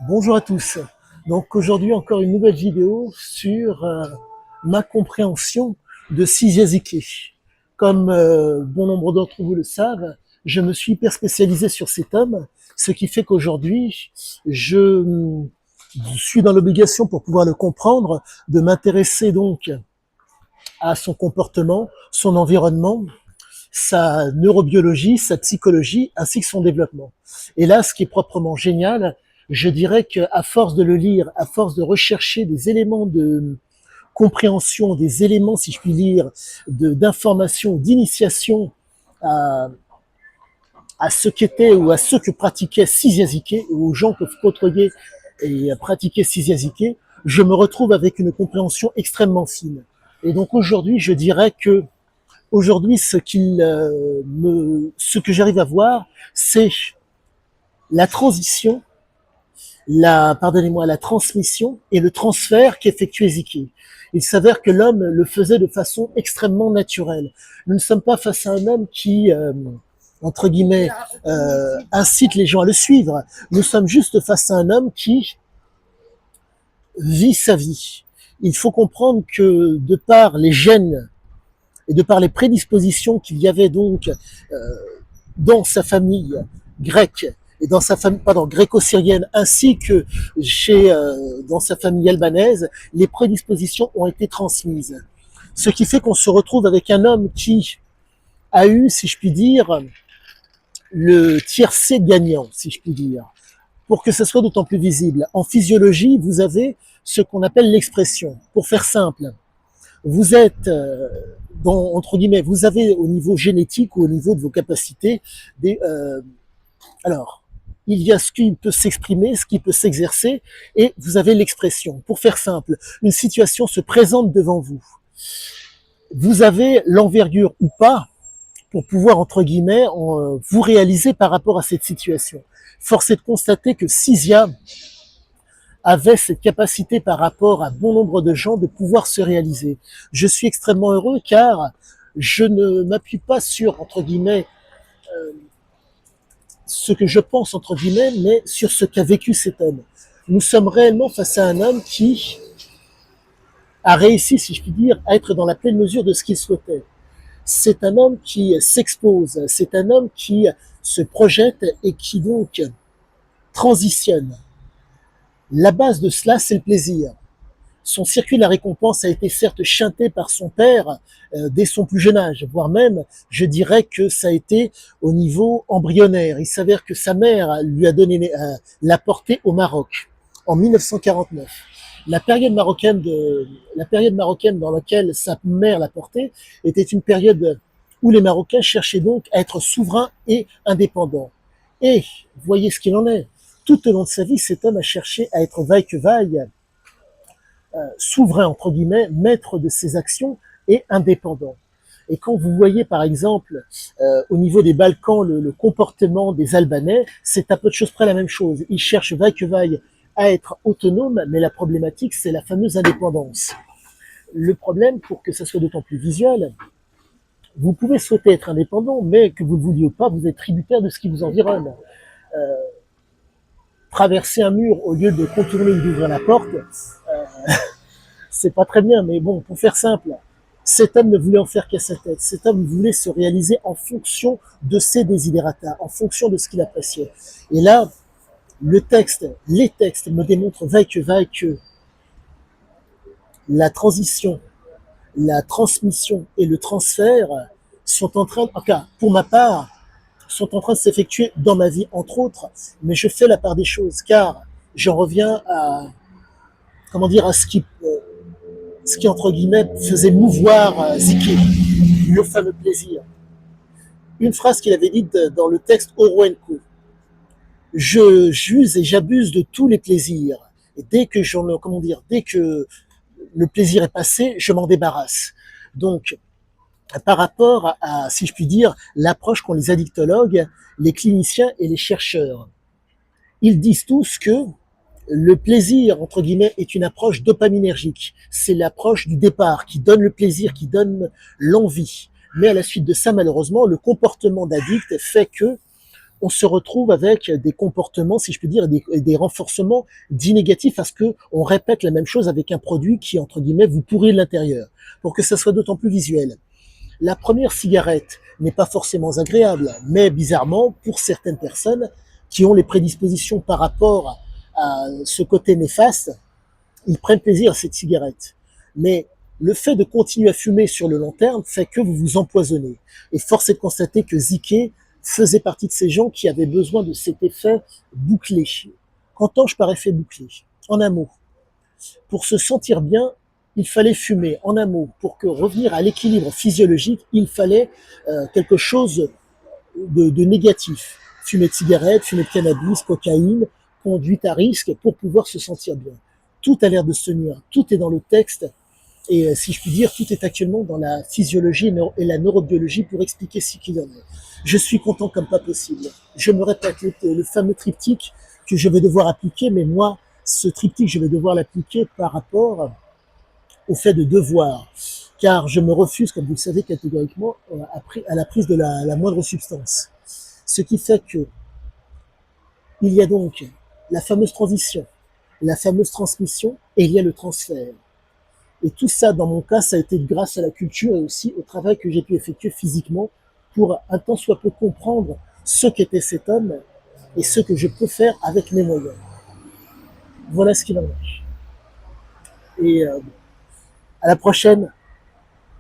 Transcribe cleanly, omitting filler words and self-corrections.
Bonjour à tous. Donc aujourd'hui encore une nouvelle vidéo sur ma compréhension de Siziaziki. Comme bon nombre d'entre vous le savent, je me suis hyper spécialisé sur cet homme, ce qui fait qu'aujourd'hui je suis dans l'obligation, pour pouvoir le comprendre, de m'intéresser donc à son comportement, son environnement, sa neurobiologie, sa psychologie, ainsi que son développement. Et là, ce qui est proprement génial, je dirais qu'à force de le lire, à force de rechercher des éléments de compréhension, des éléments, si je puis dire, d'information, d'initiation à, à ce qu'était ou à ce que pratiquait Siziazike, ou aux gens que côtoyer et pratiquer Siziazike, je me retrouve avec une compréhension extrêmement fine. Et donc aujourd'hui, je dirais que aujourd'hui, ce que j'arrive à voir, c'est la transition, la transmission et le transfert qu'effectuait Ziki. Il s'avère que l'homme le faisait de façon extrêmement naturelle. Nous ne sommes pas face à un homme qui, entre guillemets, incite les gens à le suivre. Nous sommes juste face à un homme qui vit sa vie. Il faut comprendre que de par les gènes et de par les prédispositions qu'il y avait donc dans sa famille grecque et dans sa famille gréco-syrienne ainsi que dans sa famille albanaise, les prédispositions ont été transmises. Ce qui fait qu'on se retrouve avec un homme qui a eu, si je puis dire, le tiercé gagnant, si je puis dire. Pour que ce soit d'autant plus visible, en physiologie, vous avez ce qu'on appelle l'expression. Pour faire simple, vous êtes entre guillemets, vous avez au niveau génétique ou au niveau de vos capacités alors, il y a ce qui peut s'exprimer, ce qui peut s'exercer, et vous avez l'expression. Pour faire simple, une situation se présente devant vous. Vous avez l'envergure ou pas pour pouvoir, entre guillemets, vous réaliser par rapport à cette situation. Force est de constater que Sizia avait cette capacité par rapport à bon nombre de gens de pouvoir se réaliser. Je suis extrêmement heureux car je ne m'appuie pas sur, entre guillemets, ce que je pense, entre guillemets, mais sur ce qu'a vécu cet homme. Nous sommes réellement face à un homme qui a réussi, si je puis dire, à être dans la pleine mesure de ce qu'il souhaitait. C'est un homme qui s'expose, c'est un homme qui se projette et qui donc transitionne. La base de cela, c'est le plaisir. Son circuit de la récompense a été certes chanté par son père dès son plus jeune âge, voire même, je dirais que ça a été au niveau embryonnaire. Il s'avère que sa mère lui a donné, l'a porté au Maroc en 1949. La période marocaine dans laquelle sa mère l'a porté était une période où les Marocains cherchaient donc à être souverains et indépendants. Et voyez ce qu'il en est. Tout au long de sa vie, cet homme a cherché à être vaille que vaille, souverain, entre guillemets, maître de ses actions et indépendant. Et quand vous voyez, par exemple, au niveau des Balkans, le comportement des Albanais, c'est à peu de choses près la même chose. Ils cherchent vaille que vaille à être autonomes, mais la problématique, c'est la fameuse indépendance. Le problème, pour que ça soit d'autant plus visuel, vous pouvez souhaiter être indépendant, mais que vous ne le vouliez pas, vous êtes tributaire de ce qui vous environne. Traverser un mur au lieu de contourner ou d'ouvrir la porte, c'est pas très bien, mais bon, pour faire simple, cet homme ne voulait en faire qu'à sa tête. Cet homme voulait se réaliser en fonction de ses desiderata, en fonction de ce qu'il appréciait. Et là, les textes me démontrent vaille que la transition, la transmission et le transfert sont en train, en tout cas, pour ma part, sont en train de s'effectuer dans ma vie, entre autres, mais je fais la part des choses, car j'en reviens à, comment dire, à ce qui, entre guillemets, faisait mouvoir Ziki, le fameux plaisir. Une phrase qu'il avait dite dans le texte Oroenko. Je j'use et j'abuse de tous les plaisirs. Et dès que le plaisir est passé, je m'en débarrasse. Donc, par rapport à, si je puis dire, l'approche qu'ont les addictologues, les cliniciens et les chercheurs, ils disent tous que le plaisir, entre guillemets, est une approche dopaminergique. C'est l'approche du départ qui donne le plaisir, qui donne l'envie. Mais à la suite de ça, malheureusement, le comportement d'addict fait que on se retrouve avec des comportements, si je peux dire, des renforcements dits négatifs à ce que on répète la même chose avec un produit qui, entre guillemets, vous pourrit l'intérieur, pour que ça soit d'autant plus visuel. La première cigarette n'est pas forcément agréable, mais bizarrement, pour certaines personnes qui ont les prédispositions par rapport à ce côté néfaste, ils prennent plaisir à cette cigarette. Mais le fait de continuer à fumer sur le long terme fait que vous vous empoisonnez. Et force est de constater que Ziké faisait partie de ces gens qui avaient besoin de cet effet bouclé. Qu'entends-je par effet bouclé? En un mot, pour se sentir bien, il fallait fumer. En un mot, pour que revenir à l'équilibre physiologique, il fallait quelque chose de négatif. Fumer de cigarettes, fumer de cannabis, cocaïne, conduite à risque pour pouvoir se sentir bien. Tout a l'air de se tenir, tout est dans le texte et si je puis dire, tout est actuellement dans la physiologie et la neurobiologie pour expliquer ce qu'il y en est. Je suis content comme pas possible. Je me répète, le fameux triptyque que je vais devoir appliquer, mais moi, ce triptyque, je vais devoir l'appliquer par rapport au fait de devoir, car je me refuse, comme vous le savez, catégoriquement à la prise de la moindre substance. Ce qui fait que il y a donc la fameuse transition, la fameuse transmission, et il y a le transfert. Et tout ça, dans mon cas, ça a été grâce à la culture et aussi au travail que j'ai pu effectuer physiquement pour un tant soit peu comprendre ce qu'était cet homme et ce que je peux faire avec mes moyens. Voilà ce qu'il en est. Et à la prochaine.